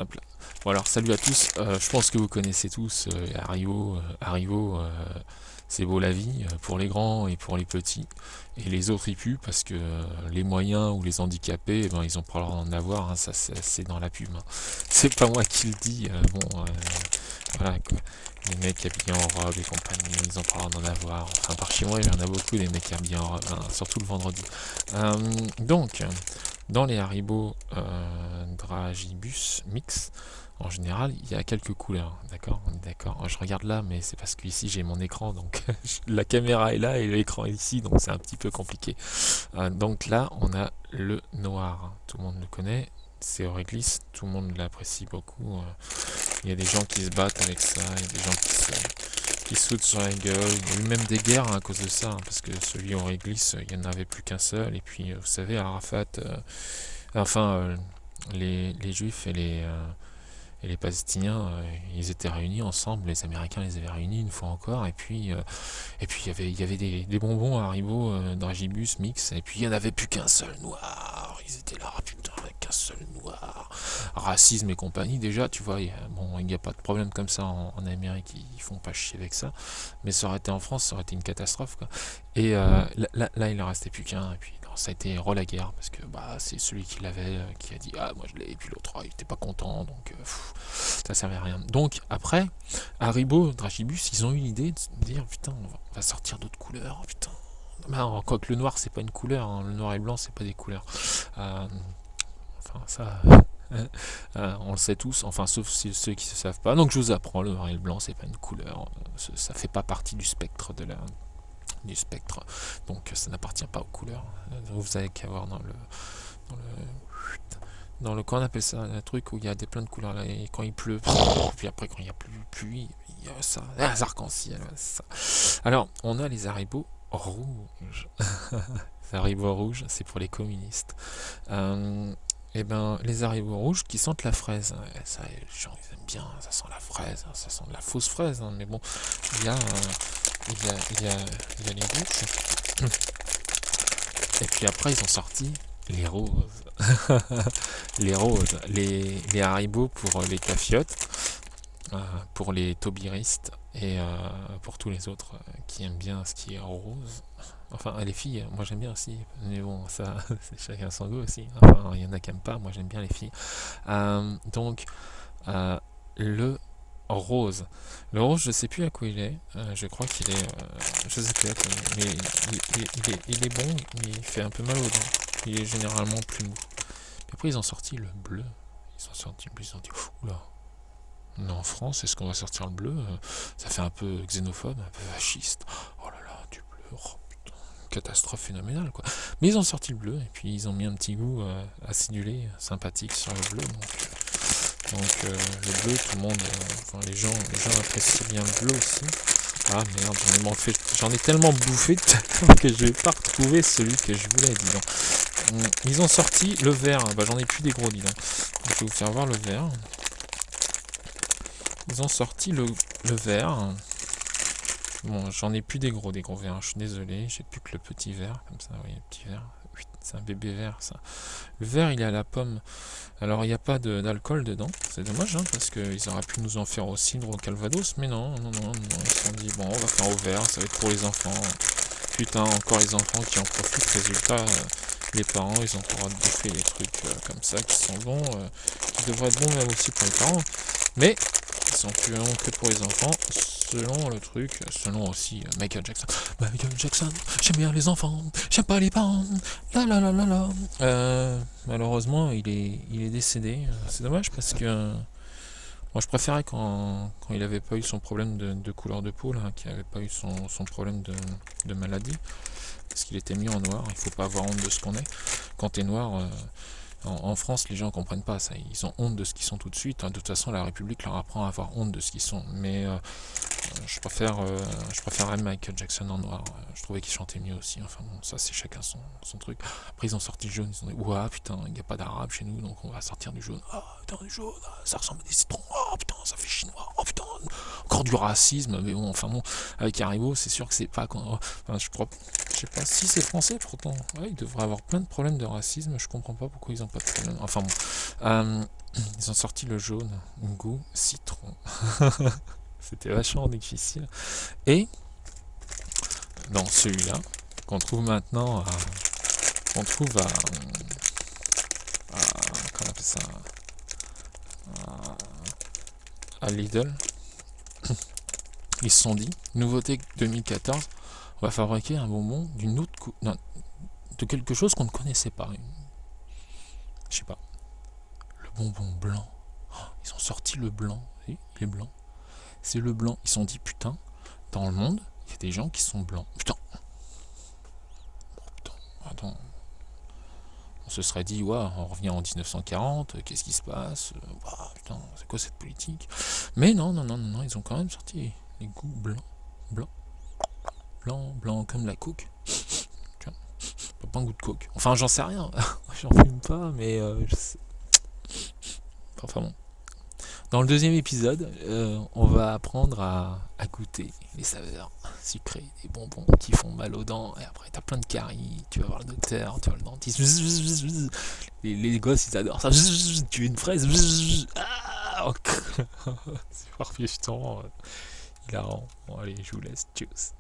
Hop là. Bon alors salut à tous, je pense que vous connaissez tous Haribo, c'est beau la vie pour les grands et pour les petits, et les autres ils puent parce que les moyens ou les handicapés, eh ben, ils ont pas le droit d'en avoir, hein, ça c'est dans la pub, hein. C'est pas moi qui le dis, voilà quoi. Les mecs habillés en robe et compagnie, ils ont pas le droit d'en avoir, enfin par chez moi il y en a beaucoup des mecs habillés en robe, hein, surtout le vendredi. Euh, donc, dans les Haribo Dragibus Mix, en général, il y a quelques couleurs, d'accord? On est d'accord. Je regarde là, mais c'est parce que ici j'ai mon écran, donc la caméra est là et l'écran est ici, donc c'est un petit peu compliqué. Donc là, on a le noir. Tout le monde le connaît. C'est Auréglisse, tout le monde l'apprécie beaucoup. Il y a des gens qui se battent avec ça, il y a des gens qui sautent sur la gueule. Il y a eu même des guerres, hein, à cause de ça, hein, parce que celui Auréglisse, il n'y en avait plus qu'un seul. Et puis, vous savez, Arafat, enfin, les Juifs et les Palestiniens, ils étaient réunis ensemble, les Américains les avaient réunis une fois encore, et puis il y avait des bonbons Haribo, Dragibus, Mix, et puis il n'y en avait plus qu'un seul noir, ils étaient là, putain, avec qu'un seul noir, racisme et compagnie, déjà, tu vois, bon, il n'y a pas de problème comme ça en Amérique, ils font pas chier avec ça, mais ça aurait été en France, ça aurait été une catastrophe, quoi. Et là, il en restait plus qu'un, et puis non, ça a été la guerre, parce que bah, c'est celui qui l'avait qui a dit ah moi je l'ai, et puis l'autre il était pas content, donc ça servait à rien. Donc après, Haribo, Dragibus, ils ont eu l'idée de se dire putain, on va sortir d'autres couleurs, putain. Ben, quoique le noir c'est pas une couleur, hein. Le noir et le blanc c'est pas des couleurs. Euh, enfin ça, on le sait tous, enfin sauf ceux qui ne savent pas. Donc je vous apprends, le noir et le blanc c'est pas une couleur, ça fait pas partie du spectre du spectre, donc ça n'appartient pas aux couleurs. Vous avez qu'à voir dans le dans le qu'on appelle ça un truc où il y a des plein de couleurs là, et quand il pleut, puis après quand il y a plus pluie, il y a ça, les arc-en-ciel, ça. Alors on a les haribots rouges. Les haribots rouges, c'est pour les communistes. Et ben les haribots rouges qui sentent la fraise, ça les gens ils aiment bien, ça sent la fraise, ça sent de la fausse fraise, hein, mais bon, il y a les rouges, et puis après ils ont sorti les roses. Les roses, les haribots pour les cafiotes, pour les tobiristes, et pour tous les autres qui aiment bien ce qui est rose. Enfin, les filles, moi j'aime bien aussi, mais bon, ça, c'est chacun son goût aussi. Enfin, il y en a qui aiment pas, moi j'aime bien les filles. Donc, le rose. Le rose, je sais plus à quoi il est. Je crois qu'il est. Je sais plus à quoi il est. Mais il est bon, mais il fait un peu mal aux dents. Il est généralement plus mou. Puis après, ils ont sorti le bleu. Ils ont sorti le bleu, ils ont dit oula, on est en France, est-ce qu'on va sortir le bleu? Ça fait un peu xénophobe, un peu fasciste. Oh là là, du bleu, oh putain, catastrophe phénoménale quoi. Mais ils ont sorti le bleu et puis ils ont mis un petit goût acidulé, sympathique sur le bleu. Donc, le bleu, tout le monde, enfin les gens apprécient bien le bleu aussi. Ah merde, j'en ai tellement bouffé que je vais pas retrouver celui que je voulais, dis donc. Ils ont sorti le vert, bah, j'en ai plus des gros, dis donc. Je vais vous faire voir le vert. Ils ont sorti le vert. Bon, j'en ai plus des gros verts, je suis désolé, j'ai plus que le petit vert, comme ça, oui, le petit vert. Oui, c'est un bébé vert, ça. Le vert, il est à la pomme. Alors, il n'y a pas d'alcool dedans, c'est dommage, hein, parce qu'ils auraient pu nous en faire au cidre, au calvados, mais non, non, non, non, ils se sont dit, bon, on va faire au vert, ça va être pour les enfants. Putain, encore les enfants qui en profitent, résultat, les parents, ils ont le droit de bouffer des trucs comme ça, qui sont bons, qui devraient être bons même aussi pour les parents, mais ils sont plus bons que pour les enfants, selon le truc, selon aussi Michael Jackson. Michael Jackson, j'aime bien les enfants, j'aime pas les parents, la la la la la. Malheureusement, il est décédé, c'est dommage parce que moi je préférais quand il avait pas eu son problème de couleur de peau, là, qu'il avait pas eu son problème de maladie, parce qu'il était mis en noir, il faut pas avoir honte de ce qu'on est. Quand t'es noir, en France, les gens comprennent pas ça, ils ont honte de ce qu'ils sont tout de suite, hein. De toute façon, la République leur apprend à avoir honte de ce qu'ils sont, mais je préfère Michael Jackson en noir. Je trouvais qu'il chantait mieux aussi. Enfin bon, ça c'est chacun son truc. Après ils ont sorti le jaune. Ils ont dit ouah putain, il n'y a pas d'arabe chez nous, donc on va sortir du jaune. Ah putain du jaune, ça ressemble à des citrons. Oh putain, ça fait chinois. Oh putain, encore du racisme. Mais bon, enfin bon, avec Haribo, c'est sûr que c'est pas. Enfin, je sais pas si c'est français pourtant. Ouais, ils devraient avoir plein de problèmes de racisme. Je comprends pas pourquoi ils ont pas de problème. Enfin bon. Ils ont sorti le jaune, goût citron. C'était vachement difficile. Et dans celui-là, qu'on trouve maintenant qu'on trouve qu'on appelle ça, à Lidl, ils se sont dit, nouveauté 2014, on va fabriquer un bonbon d'une autre non, de quelque chose qu'on ne connaissait pas. Je sais pas. Le bonbon blanc. Oh, ils ont sorti le blanc. Oui, il est blanc. C'est le blanc. Ils se sont dit, putain, dans le monde, il y a des gens qui sont blancs. Putain. Attends. On se serait dit, ouais, on revient en 1940, qu'est-ce qui se passe? Ouah, putain, c'est quoi cette politique? Mais non, non, non, non, non, ils ont quand même sorti les goûts blancs, blancs, blanc, blanc comme la coke. Tiens, pas un goût de coke. Enfin, j'en sais rien. J'en fume pas, mais je sais. Enfin bon. Dans le deuxième épisode, on va apprendre à goûter les saveurs sucrées des bonbons qui font mal aux dents. Et après, t'as plein de caries. Tu vas voir le docteur, tu vas le dentiste. Les gosses, ils adorent ça. Tu veux une fraise? Ah, c'est parfait, hilarant. Bon, allez, je vous laisse. Tchuss.